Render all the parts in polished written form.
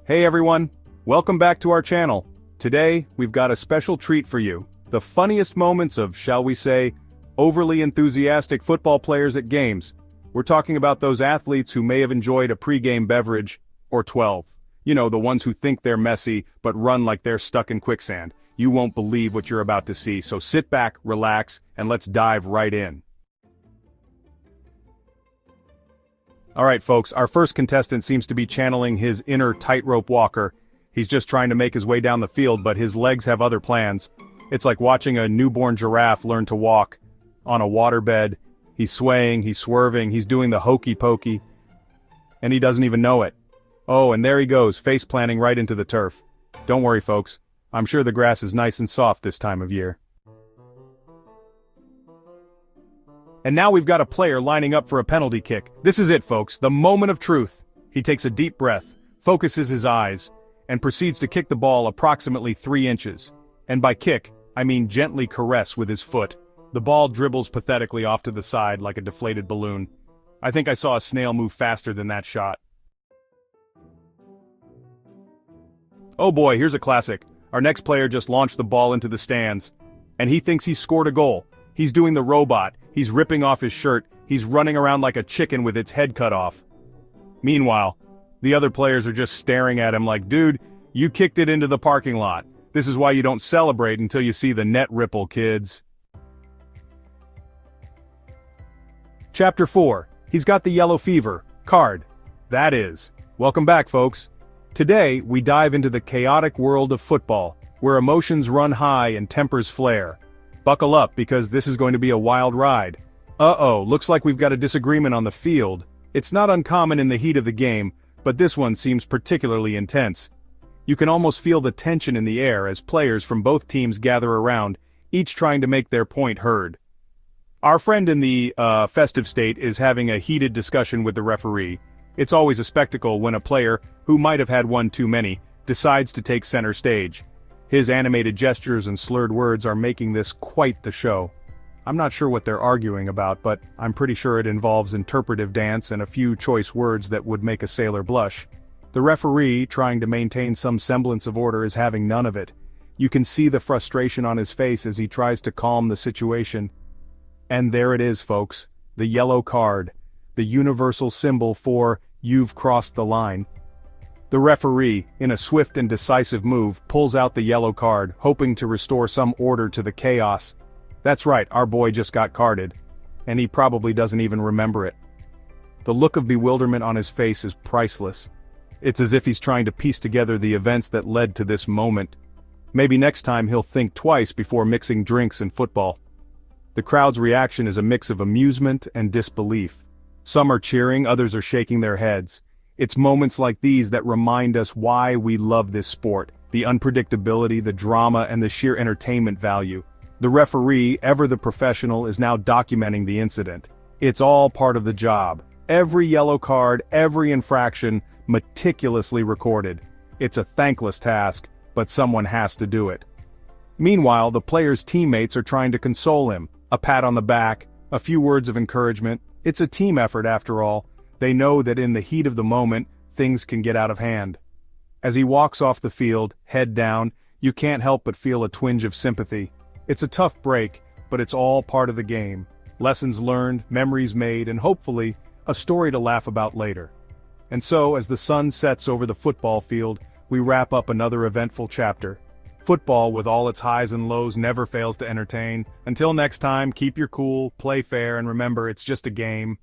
Hey everyone, welcome back to our channel. Today, we've got a special treat for you. The funniest moments of, shall we say, overly enthusiastic football players at games. We're talking about those athletes who may have enjoyed a pre-game beverage, or 12. You know, the ones who think they're messy, but run like they're stuck in quicksand. You won't believe what you're about to see, so sit back, relax, and let's dive right in. Alright folks, our first contestant seems to be channeling his inner tightrope walker. He's just trying to make his way down the field, but his legs have other plans. It's like watching a newborn giraffe learn to walk. On a waterbed, he's swaying, he's swerving, he's doing the hokey pokey. And he doesn't even know it. Oh, and there he goes, face planting right into the turf. Don't worry folks, I'm sure the grass is nice and soft this time of year. And now we've got a player lining up for a penalty kick. This is it folks, the moment of truth. He takes a deep breath, focuses his eyes, and proceeds to kick the ball approximately 3 inches. And by kick, I mean gently caress with his foot. The ball dribbles pathetically off to the side like a deflated balloon. I think I saw a snail move faster than that shot. Oh boy, here's a classic. Our next player just launched the ball into the stands. And he thinks he's scored a goal. He's doing the robot, he's ripping off his shirt, he's running around like a chicken with its head cut off. Meanwhile, the other players are just staring at him like, dude, you kicked it into the parking lot. This is why you don't celebrate until you see the net ripple, kids. Chapter 4. He's got the yellow fever. Card. That is. Welcome back, folks. Today, we dive into the chaotic world of football, where emotions run high and tempers flare. Buckle up because this is going to be a wild ride. Uh-oh, looks like we've got a disagreement on the field. It's not uncommon in the heat of the game, but this one seems particularly intense. You can almost feel the tension in the air as players from both teams gather around, each trying to make their point heard. Our friend in the festive state is having a heated discussion with the referee. It's always a spectacle when a player, who might have had one too many, decides to take center stage. His animated gestures and slurred words are making this quite the show. I'm not sure what they're arguing about, but I'm pretty sure it involves interpretive dance and a few choice words that would make a sailor blush. The referee, trying to maintain some semblance of order, is having none of it. You can see the frustration on his face as he tries to calm the situation. And there it is, folks, the yellow card, the universal symbol for "you've crossed the line." The referee, in a swift and decisive move, pulls out the yellow card, hoping to restore some order to the chaos. That's right, our boy just got carded. And he probably doesn't even remember it. The look of bewilderment on his face is priceless. It's as if he's trying to piece together the events that led to this moment. Maybe next time he'll think twice before mixing drinks and football. The crowd's reaction is a mix of amusement and disbelief. Some are cheering, others are shaking their heads. It's moments like these that remind us why we love this sport, the unpredictability, the drama, and the sheer entertainment value. The referee, ever the professional, is now documenting the incident. It's all part of the job. Every yellow card, every infraction, meticulously recorded. It's a thankless task, but someone has to do it. Meanwhile, the player's teammates are trying to console him. A pat on the back, a few words of encouragement. It's a team effort after all. They know that in the heat of the moment, things can get out of hand. As he walks off the field, head down, you can't help but feel a twinge of sympathy. It's a tough break, but it's all part of the game. Lessons learned, memories made, and hopefully, a story to laugh about later. And so, as the sun sets over the football field, we wrap up another eventful chapter. Football, with all its highs and lows, never fails to entertain. Until next time, keep your cool, play fair, and remember, it's just a game.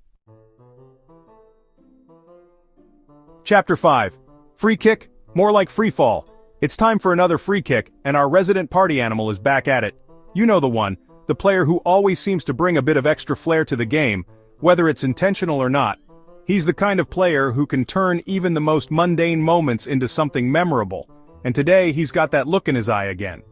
Chapter 5. Free kick? More like free fall. It's time for another free kick, and our resident party animal is back at it. You know the one, the player who always seems to bring a bit of extra flair to the game, whether it's intentional or not. He's the kind of player who can turn even the most mundane moments into something memorable, and today he's got that look in his eye again.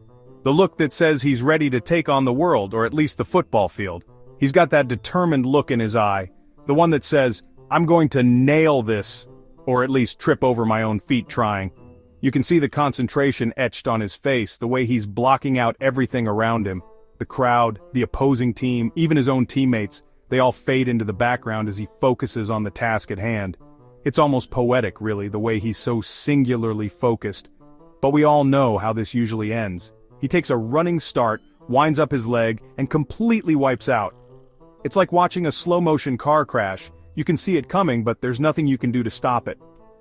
The look that says he's ready to take on the world, or at least the football field. He's got that determined look in his eye, the one that says, I'm going to nail this. Or at least trip over my own feet trying. You can see the concentration etched on his face, the way he's blocking out everything around him. The crowd, the opposing team, even his own teammates, they all fade into the background as he focuses on the task at hand. It's almost poetic, really, the way he's so singularly focused. But we all know how this usually ends. He takes a running start, winds up his leg, and completely wipes out. It's like watching a slow-motion car crash. You can see it coming, but there's nothing you can do to stop it.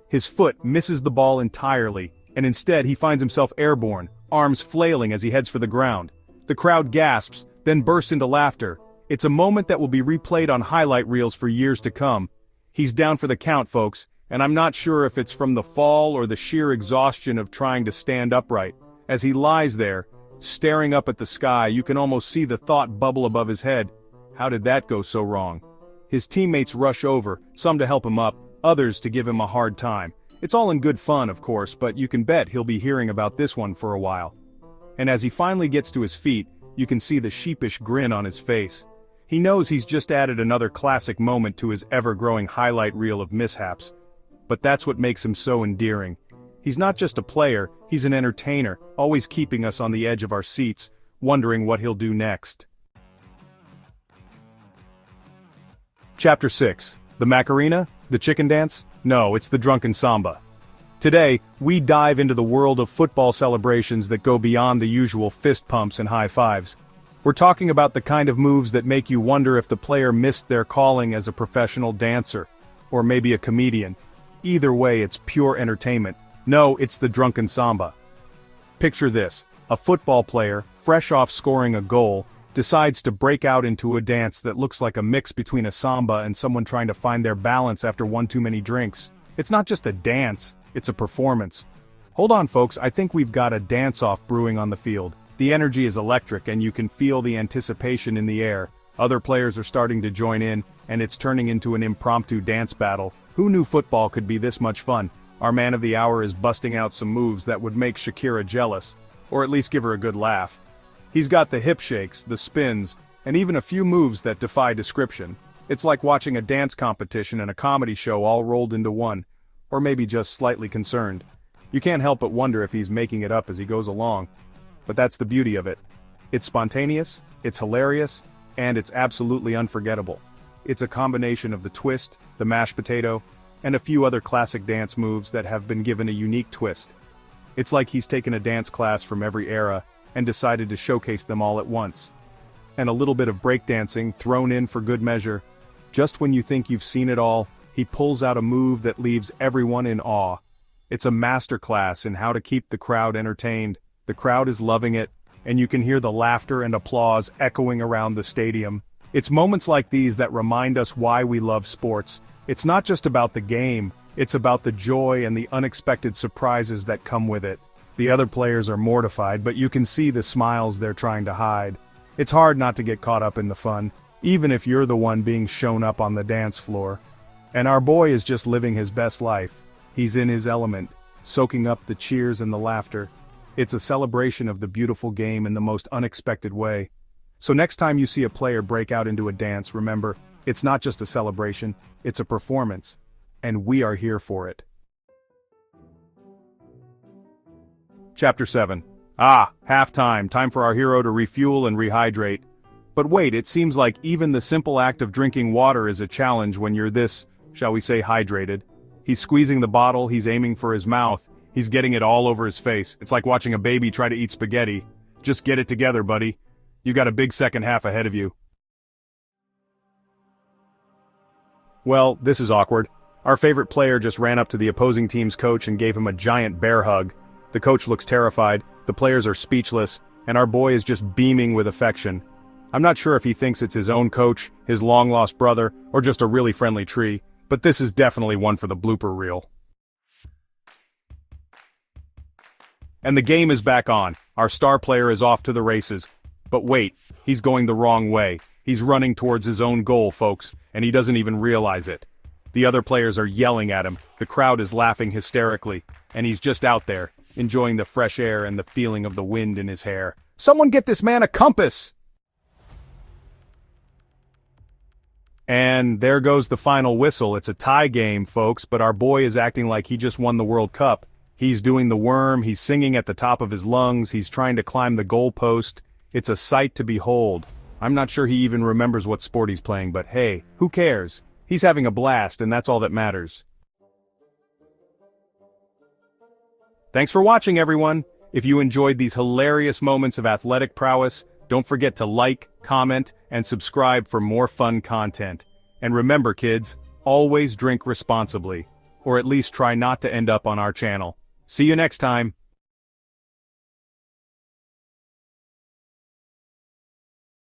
His foot misses the ball entirely, and instead he finds himself airborne, arms flailing as he heads for the ground. The crowd gasps, then bursts into laughter. It's a moment that will be replayed on highlight reels for years to come. He's down for the count, folks, and I'm not sure if it's from the fall or the sheer exhaustion of trying to stand upright. As he lies there, staring up at the sky, you can almost see the thought bubble above his head. How did that go so wrong? His teammates rush over, some to help him up, others to give him a hard time. It's all in good fun, of course, but you can bet he'll be hearing about this one for a while. And as he finally gets to his feet, you can see the sheepish grin on his face. He knows he's just added another classic moment to his ever-growing highlight reel of mishaps. But that's what makes him so endearing. He's not just a player, he's an entertainer, always keeping us on the edge of our seats, wondering what he'll do next. Chapter 6. The Macarena? The chicken dance? No, it's the Drunken Samba. Today, we dive into the world of football celebrations that go beyond the usual fist pumps and high fives. We're talking about the kind of moves that make you wonder if the player missed their calling as a professional dancer, or maybe a comedian. Either way, it's pure entertainment. No, it's the Drunken Samba. Picture this: a football player, fresh off scoring a goal, decides to break out into a dance that looks like a mix between a samba and someone trying to find their balance after one too many drinks. It's not just a dance, it's a performance. Hold on, folks, I think we've got a dance-off brewing on the field. The energy is electric and you can feel the anticipation in the air. Other players are starting to join in, and it's turning into an impromptu dance battle. Who knew football could be this much fun? Our man of the hour is busting out some moves that would make Shakira jealous, or at least give her a good laugh. He's got the hip shakes, the spins, and even a few moves that defy description. It's like watching a dance competition and a comedy show all rolled into one, or maybe just slightly concerned. You can't help but wonder if he's making it up as he goes along. But that's the beauty of it. It's spontaneous, it's hilarious, and it's absolutely unforgettable. It's a combination of the twist, the mashed potato, and a few other classic dance moves that have been given a unique twist. It's like he's taken a dance class from every era and decided to showcase them all at once. And a little bit of breakdancing thrown in for good measure. Just when you think you've seen it all, he pulls out a move that leaves everyone in awe. It's a masterclass in how to keep the crowd entertained. The crowd is loving it, and you can hear the laughter and applause echoing around the stadium. It's moments like these that remind us why we love sports. It's not just about the game, it's about the joy and the unexpected surprises that come with it. The other players are mortified, but you can see the smiles they're trying to hide. It's hard not to get caught up in the fun, even if you're the one being shown up on the dance floor. And our boy is just living his best life. He's in his element, soaking up the cheers and the laughter. It's a celebration of the beautiful game in the most unexpected way. So next time you see a player break out into a dance, remember, it's not just a celebration, it's a performance. And we are here for it. Chapter 7. Halftime, time for our hero to refuel and rehydrate. But wait, it seems like even the simple act of drinking water is a challenge when you're this, shall we say, hydrated. He's squeezing the bottle, he's aiming for his mouth, he's getting it all over his face. It's like watching a baby try to eat spaghetti. Just get it together, buddy. You got a big second half ahead of you. Well, this is awkward. Our favorite player just ran up to the opposing team's coach and gave him a giant bear hug. The coach looks terrified, the players are speechless, and our boy is just beaming with affection. I'm not sure if he thinks it's his own coach, his long-lost brother, or just a really friendly tree, but this is definitely one for the blooper reel. And the game is back on. Our star player is off to the races. But wait, he's going the wrong way. He's running towards his own goal, folks, and he doesn't even realize it. The other players are yelling at him, the crowd is laughing hysterically, and he's just out there, enjoying the fresh air and the feeling of the wind in his hair. Someone get this man a compass! And there goes the final whistle. It's a tie game, folks, but our boy is acting like he just won the World Cup. He's doing the worm, he's singing at the top of his lungs, he's trying to climb the goalpost. It's a sight to behold. I'm not sure he even remembers what sport he's playing, but hey, who cares? He's having a blast, and that's all that matters. Thanks for watching, everyone. If you enjoyed these hilarious moments of athletic prowess, don't forget to like, comment, and subscribe for more fun content. And remember, kids, always drink responsibly. Or at least try not to end up on our channel. See you next time.